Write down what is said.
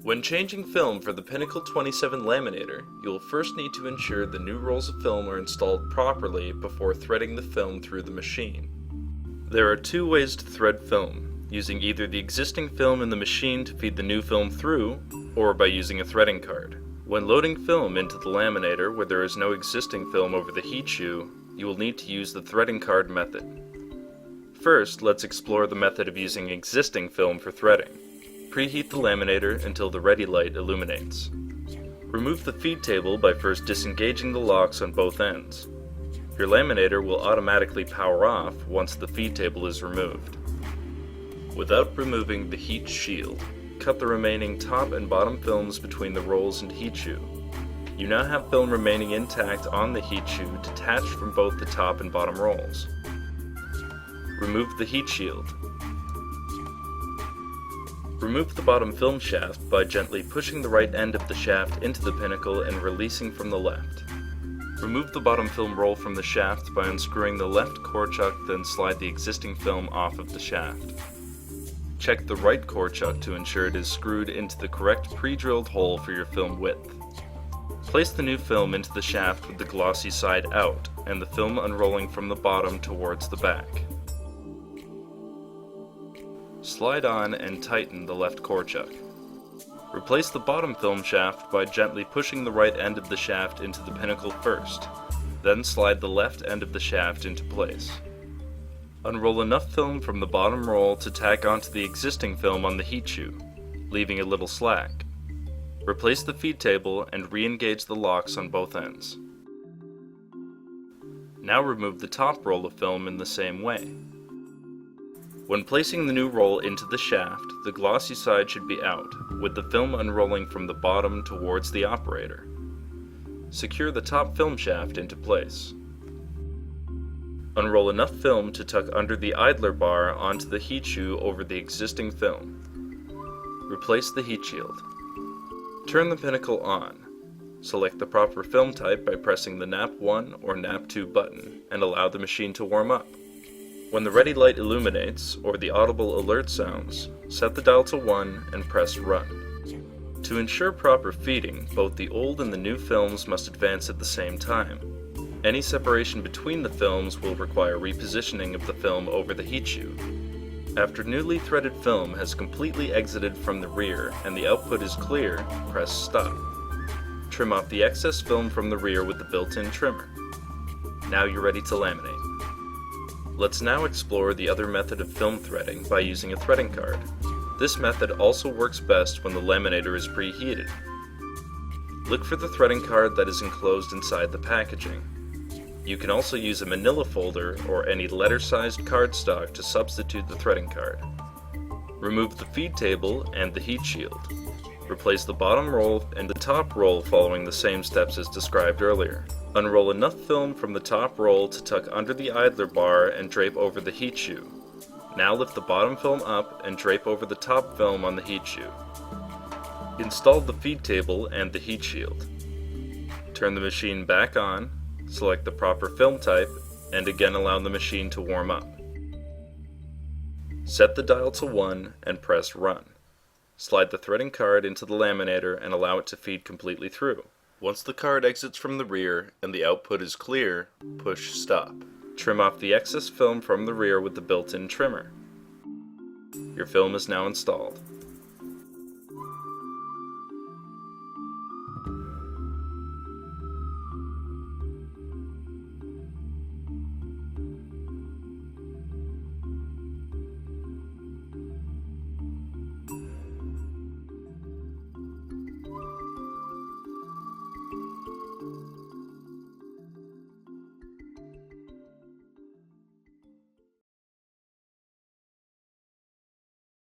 When changing film for the Pinnacle 27 Laminator, you will first need to ensure the new rolls of film are installed properly before threading the film through the machine. There are two ways to thread film, using either the existing film in the machine to feed the new film through, or by using a threading card. When loading film into the laminator where there is no existing film over the heat shoe, you will need to use the threading card method. First, let's explore the method of using existing film for threading. Preheat the laminator until the ready light illuminates. Remove the feed table by first disengaging the locks on both ends. Your laminator will automatically power off once the feed table is removed. Without removing the heat shield, cut the remaining top and bottom films between the rolls and heat shoe. You now have film remaining intact on the heat shoe detached from both the top and bottom rolls. Remove the heat shield. Remove the bottom film shaft by gently pushing the right end of the shaft into the pinnacle and releasing from the left. Remove the bottom film roll from the shaft by unscrewing the left core chuck, then slide the existing film off of the shaft. Check the right core chuck to ensure it is screwed into the correct pre-drilled hole for your film width. Place the new film into the shaft with the glossy side out and the film unrolling from the bottom towards the back. Slide on and tighten the left core chuck. Replace the bottom film shaft by gently pushing the right end of the shaft into the pinnacle first, then slide the left end of the shaft into place. Unroll enough film from the bottom roll to tack onto the existing film on the heat shoe, leaving a little slack. Replace the feed table and re-engage the locks on both ends. Now remove the top roll of film in the same way. When placing the new roll into the shaft, the glossy side should be out, with the film unrolling from the bottom towards the operator. Secure the top film shaft into place. Unroll enough film to tuck under the idler bar onto the heat shoe over the existing film. Replace the heat shield. Turn the pinnacle on. Select the proper film type by pressing the nap 1 or nap 2 button and allow the machine to warm up. When the ready light illuminates, or the audible alert sounds, set the dial to 1 and press Run. To ensure proper feeding, both the old and the new films must advance at the same time. Any separation between the films will require repositioning of the film over the heat shoe. After newly threaded film has completely exited from the rear and the output is clear, press Stop. Trim off the excess film from the rear with the built-in trimmer. Now you're ready to laminate. Let's now explore the other method of film threading by using a threading card. This method also works best when the laminator is preheated. Look for the threading card that is enclosed inside the packaging. You can also use a manila folder or any letter-sized cardstock to substitute the threading card. Remove the feed table and the heat shield. Replace the bottom roll and the top roll following the same steps as described earlier. Unroll enough film from the top roll to tuck under the idler bar and drape over the heat shoe. Now lift the bottom film up and drape over the top film on the heat shoe. Install the feed table and the heat shield. Turn the machine back on, select the proper film type, and again allow the machine to warm up. Set the dial to 1 and press Run. Slide the threading card into the laminator and allow it to feed completely through. Once the card exits from the rear and the output is clear, push Stop. Trim off the excess film from the rear with the built-in trimmer. Your film is now installed.